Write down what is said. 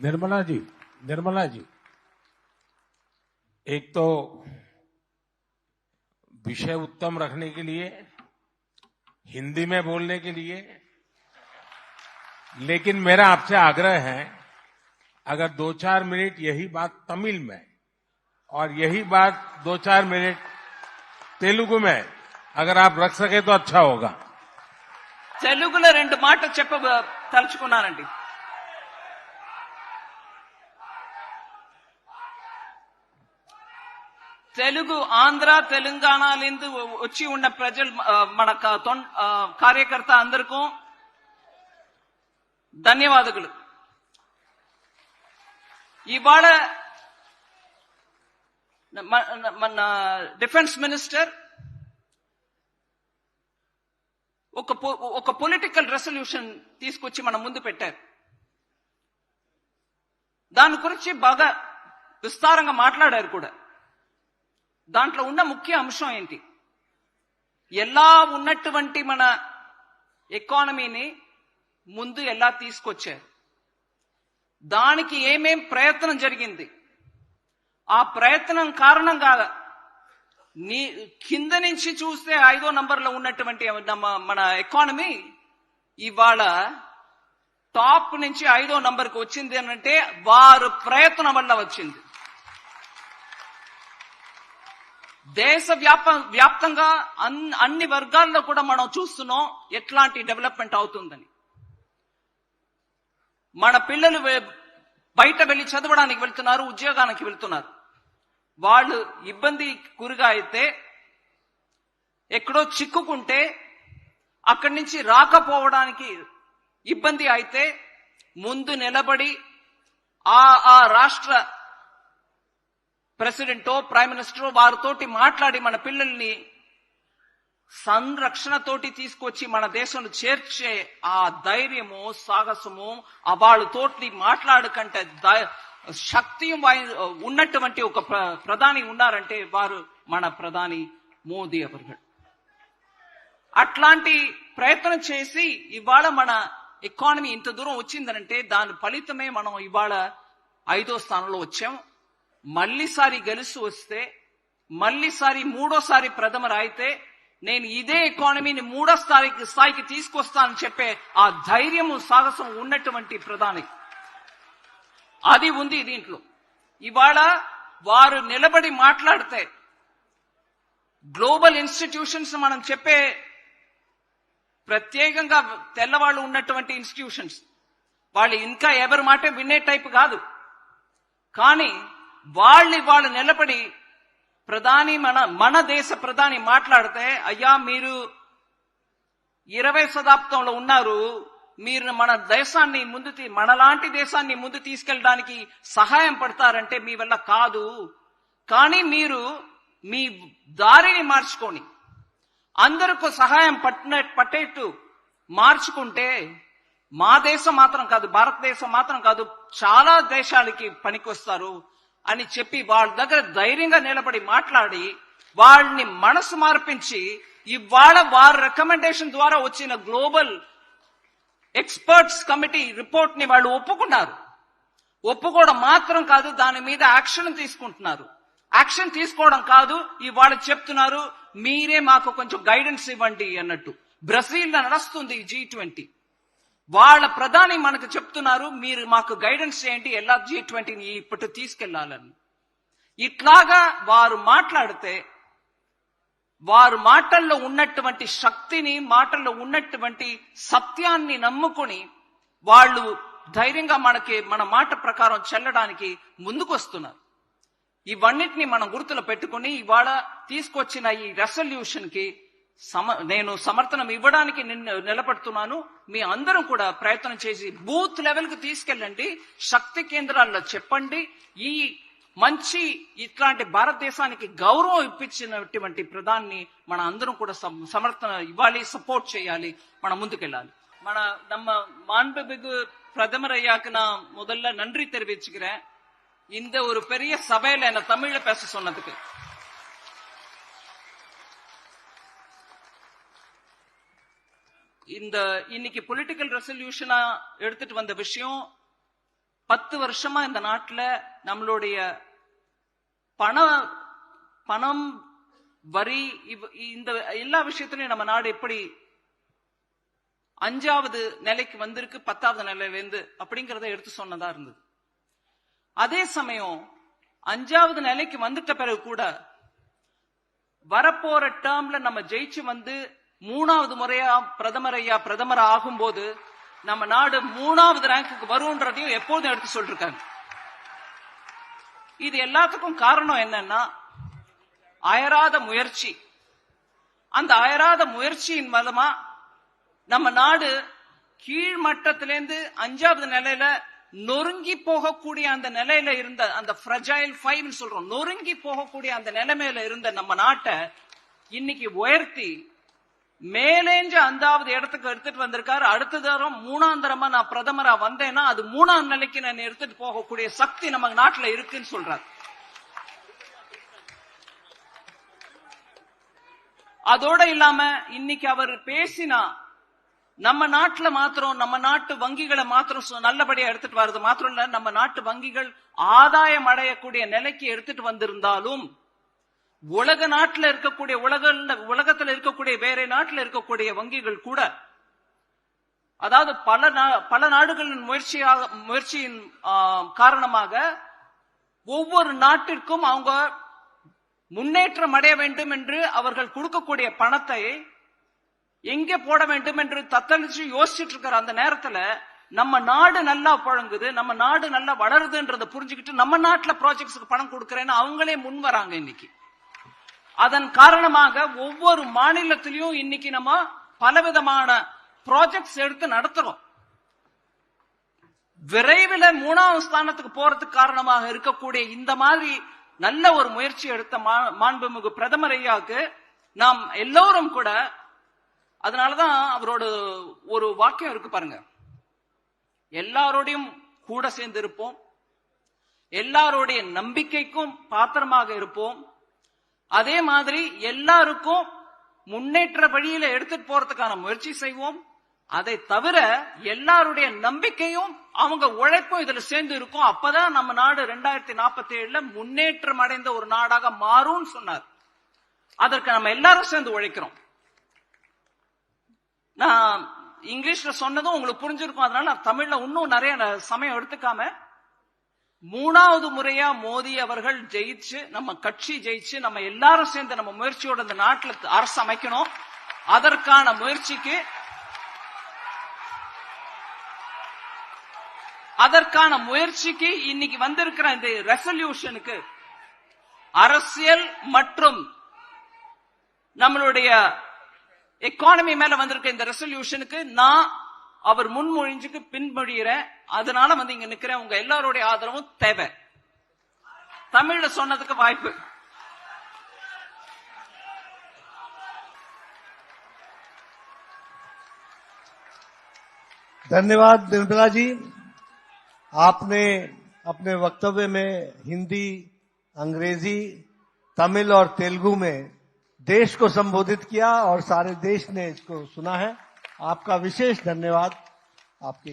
निर्मला जी, एक तो विषय उत्तम रखने के लिए, हिंदी में बोलने के लिए, लेकिन मेरा आपसे आग्रह है, अगर 2-4 मिनट यही बात तमिल में और यही बात 2-4 मिनट तेलुगु में अगर आप रख सके तो अच्छा होगा। తెలుగులో రెండు మాటలు తలుచుకున్నానండి. తెలుగు ఆంధ్ర తెలంగాణలిందు వచ్చి ఉన్న ప్రజలు మన కార్యకర్త అందరికీ ధన్యవాదాలు. ఇవాళ మన డిఫెన్స్ మినిస్టర్ ఒక పొలిటికల్ రెసల్యూషన్ తీసుకొచ్చి మన ముందు పెట్టారు. దాని గురించి బాగా విస్తారంగా మాట్లాడారు కూడా. దాంట్లో ఉన్న ముఖ్య అంశం ఏంటి, ఎలా ఉన్నటువంటి మన ఎకానమీని ముందు ఎలా తీసుకొచ్చారు, దానికి ఏమేం ప్రయత్నం జరిగింది, ఆ ప్రయత్నం కారణంగా కింద నుంచి చూస్తే 5వ నంబర్లో ఉన్నటువంటి మన ఎకానమీ ఇవాళ టాప్ నుంచి 5వ నంబర్కి వచ్చింది అంటే వారు ప్రయత్నం వల్ల వచ్చింది. దేశ వ్యాప్తంగా అన్ని వర్గాల్లో కూడా మనం చూస్తున్నాం ఎట్లాంటి డెవలప్మెంట్ అవుతుందని. మన పిల్లలు బయట వెళ్లి చదవడానికి వెళ్తున్నారు, ఉద్యోగానికి వెళ్తున్నారు. వాళ్ళు ఇబ్బంది గురిగా అయితే, ఎక్కడో చిక్కుకుంటే, అక్కడి నుంచి రాకపోవడానికి ఇబ్బంది అయితే ముందు నిలబడి ఆ రాష్ట్ర ప్రెసిడెంటో ప్రైమ్ మినిస్టరో వారితోటి మాట్లాడి మన పిల్లల్ని సంరక్షణతోటి తీసుకొచ్చి మన దేశంలో చేర్చే ఆ ధైర్యము సాహసము వాళ్ళతోటి మాట్లాడకంటే శక్తి ఉన్నటువంటి ఒక ప్రధాని ఉన్నారంటే వారు మన ప్రధాని మోదీ అవர்கள். అట్లాంటి ప్రయత్నం చేసి ఇవాళ మన ఎకానమీ ఇంత దూరం వచ్చిందనంటే దాని ఫలితమే మనం ఇవాళ 5వ స్థానంలో వచ్చాం. మళ్ళీసారి గెలుసు వస్తే, మళ్ళీసారి 3వసారి ప్రథమర్ అయితే నేను ఇదే ఎకానమీని 3వ స్థాయికి తీసుకొస్తానని చెప్పే ఆ ధైర్యము సాహసం ఉన్నటువంటి ప్రధాని అది ఉంది దీంట్లో. ఇవాళ వారు నిలబడి మాట్లాడితే గ్లోబల్ ఇన్స్టిట్యూషన్స్ మనం చెప్పే ప్రత్యేకంగా తెల్లవాళ్ళు ఉన్నటువంటి ఇన్స్టిట్యూషన్స్ వాళ్ళు ఇంకా ఎవరి మాట వినే టైప్ కాదు. కానీ వాళ్ళు నిలబడి ప్రధాని మన దేశ ప్రధాని మాట్లాడితే, అయ్యా మీరు 20వ శతాబ్దంలో ఉన్నారు, మీరు మన దేశాన్ని మనలాంటి దేశాన్ని ముందు తీసుకెళ్ళడానికి సహాయం పడతారంటే మీ వల్ల కాదు. కానీ మీరు మీ దారిని మార్చుకొని అందరికీ సహాయం పట్టేట్టు మార్చుకుంటే మా దేశం మాత్రం కాదు, భారతదేశం మాత్రం కాదు, చాలా దేశాలకి పనికొస్తారు అని చెప్పి వాళ్ళ దగ్గర ధైర్యంగా నిలబడి మాట్లాడి వాళ్ళని మనసు మార్పించి ఇవాళ వారి రికమెండేషన్ ద్వారా వచ్చిన గ్లోబల్ ఎక్స్పర్ట్స్ కమిటీ రిపోర్ట్ ని వాళ్ళు ఒప్పుకున్నారు. ఒప్పుకోవడం మాత్రం కాదు, దాని మీద యాక్షన్ తీసుకుంటున్నారు. యాక్షన్ తీసుకోవడం కాదు, ఇవాళ చెప్తున్నారు మీరే మాకు కొంచెం గైడెన్స్ ఇవ్వండి అన్నట్టు. బ్రెజిల్ నడుస్తుంది G20, వాళ్ళ ప్రధాని మనకు చెప్తున్నారు మీరు మాకు గైడెన్స్ చేయండి ఎలా G20ని ఇప్పటి తీసుకెళ్లాలని. ఇట్లాగా వారు మాట్లాడితే వారు మాటల్లో ఉన్నటువంటి శక్తిని, మాటల్లో ఉన్నటువంటి సత్యాన్ని నమ్ముకొని వాళ్ళు ధైర్యంగా మన మాట ప్రకారం చెల్లడానికి ముందుకొస్తున్నారు. ఇవన్నిటిని మనం గుర్తులో పెట్టుకుని ఇవాళ తీసుకొచ్చిన ఈ రెసల్యూషన్ కి నేను సమర్థనం ఇవ్వడానికి నిలబడుతున్నాను. మీ అందరం కూడా ప్రయత్నం చేసి బూత్ లెవెల్ కు తీసుకెళ్ళండి, శక్తి కేంద్రాల్లో చెప్పండి. ఈ మంచి ఇట్లాంటి భారతదేశానికి గౌరవం ఇప్పించినటువంటి ప్రధాని మన అందరం కూడా సమర్థన ఇవ్వాలి, సపోర్ట్ చేయాలి, మనం ముందుకెళ్ళాలి. நம்ம மாண்புமிகு பிரதமர் ஐயாக்கு நான் முதல்ல நன்றி தெரிவிச்சுக்கிறேன். இந்த ஒரு பெரிய சபையில என்ன தமிழ்ல பேச சொன்னதுக்கு. இந்த இன்னைக்கு பொலிட்டிக்கல் ரெசல்யூஷனா எடுத்துட்டு வந்த விஷயம் 10 வருஷமா இந்த நாட்டுல நம்மளுடைய பணம் வரி இந்த எல்லா விஷயத்திலையும் நம்ம நாடு எப்படி 5வது நிலைக்கு வந்திருக்கு 10வது நிலையில இருந்து அப்படிங்கறத எடுத்து சொன்னதா இருந்தது. அதே சமயம் 5வது நிலைக்கு வந்துட்ட பிறகு கூட வரப்போற டேர்ம்ல நம்ம ஜெயிச்சு வந்து 3வது முறையா பிரதமர் ஆகும்போது நம்ம நாடு 3வது ரேங்க்கு வரும்ன்றதையும் எப்போதும் எடுத்து சொல்லிருக்காங்க. இது எல்லாத்துக்கும் காரணம் என்னன்னா அயராத முயற்சி. அந்த அயராத முயற்சியின் மூலமா நம்ம நாடு கீழ்மட்டத்திலிருந்து 5வது நிலையில நொறுங்கி போகக்கூடிய அந்த நிலையில இருந்த அந்த ஃப்ரஜைல் 5 சொல்றோம், நொறுங்கி போகக்கூடிய அந்த நிலைமையில இருந்த நம்ம நாட்டை இன்னைக்கு உயர்த்தி மேலேஞ்சு 5வது இடத்துக்கு எடுத்துட்டு வந்திருக்காரு. அடுத்த தரம் 3ஆம் தரமா நான் பிரதமரா வந்தேன்னா அது 3ஆம் நிலைக்கு நான் எடுத்துட்டு போகக்கூடிய சக்தி நம்ம நாட்டுல இருக்குன்னு சொல்றாரு. அதோட இல்லாம இன்னைக்கு அவர் பேசினா நம்ம நாட்டுல மாத்திரம் நம்ம நாட்டு வங்கிகளை மாத்திரம் நல்லபடியா எடுத்துட்டு வர்றது மாத்திரம் இல்ல, நம்ம நாட்டு வங்கிகள் ஆதாயம் அடையக்கூடிய நிலைக்கு எடுத்துட்டு வந்திருந்தாலும் உலக நாட்டுல இருக்கக்கூடிய உலகத்துல இருக்கக்கூடிய வேற நாட்டுல இருக்கக்கூடிய வங்கிகள் கூட, அதாவது பல நாடுகளின் முயற்சியின் காரணமாக ஒவ்வொரு நாட்டிற்கும் அவங்க முன்னேற்றம் அடைய வேண்டும் என்று அவர்கள் கொடுக்கக்கூடிய பணத்தை எங்கே போட வேண்டும் என்று தத்தளிச்சு யோசிச்சுட்டு இருக்கிற அந்த நேரத்துல நம்ம நாடு நல்லா பழங்குது, நம்ம நாடு நல்லா வளருதுன்றதை புரிஞ்சுக்கிட்டு நம்ம நாட்டுல ப்ராஜெக்ட்ஸ்க்கு பணம் கொடுக்கறேன்னு அவங்களே முன் வராங்க இன்னைக்கு. அதன் காரணமாக ஒவ்வொரு மாநிலத்திலையும் இன்னைக்கு நம்ம பலவிதமான ப்ராஜெக்ட்ஸ் எடுத்து நடத்துறோம். விரைவில் 3வது ஸ்தானத்துக்கு போறதுக்கு காரணமாக இருக்கக்கூடிய இந்த மாதிரி நல்ல ஒரு முயற்சி எடுத்த மாண்புமிகு பிரதமர் ஐயாவுக்கு நாம் எல்லோரும் கூட, அதனாலதான் அவரோட ஒரு வாக்கியம் இருக்கு பாருங்க, எல்லாரோடையும் கூட சேர்ந்து இருப்போம், எல்லாருடைய நம்பிக்கைக்கும் பாத்திரமாக இருப்போம், அதே மாதிரி எல்லாருக்கும் முன்னேற்ற வழியில எடுத்துட்டு போறதுக்கான முயற்சி செய்வோம். அதை தவிர எல்லாருடைய நம்பிக்கையும் அவங்க உழைப்பும் இதுல சேர்ந்து இருக்கும். அப்பதான் நம்ம நாடு 2047 முன்னேற்றம் அடைந்த ஒரு நாடாக மாறும் சொன்னார். அதற்கு நம்ம எல்லாரும் சேர்ந்து உழைக்கிறோம். நான் இங்கிலீஷ்ல சொன்னதும் உங்களுக்கு புரிஞ்சிருக்கும், அதனால நான் தமிழ்ல இன்னும் நிறைய சமயம் எடுத்துக்காம 3வது முறையா மோடி அவர்கள் ஜெயிச்சு, நம்ம கட்சி ஜெயிச்சு, நம்ம எல்லாரும் சேர்ந்து நம்ம முயற்சியோட இந்த நாட்டுல அரசு அமைக்கணும். அதற்கான முயற்சிக்கு இன்னைக்கு வந்திருக்கிற இந்த ரெசல்யூஷனுக்கு அரசியல் மற்றும் நம்மளுடைய எக்கானமி மேல வந்திருக்க இந்த ரெசல்யூஷனுக்கு நான் அவர் முன்மொழிஞ்சுக்கு பின்மொழிகிறேன். அதனால இங்க நிக்கிறேன். உங்க எல்லாருடைய ஆதரவும் தேவை. தமிழ்ல சொன்னதுக்கு வாய்ப்பு. धन्यवाद निर्मला जी। आपने अपने वक्तव्य में हिंदी, अंग्रेजी, तमिल और तेलुगु में देश को संबोधित किया और सारे देश ने इसको सुना है। आपका विशेष धन्यवाद। आपके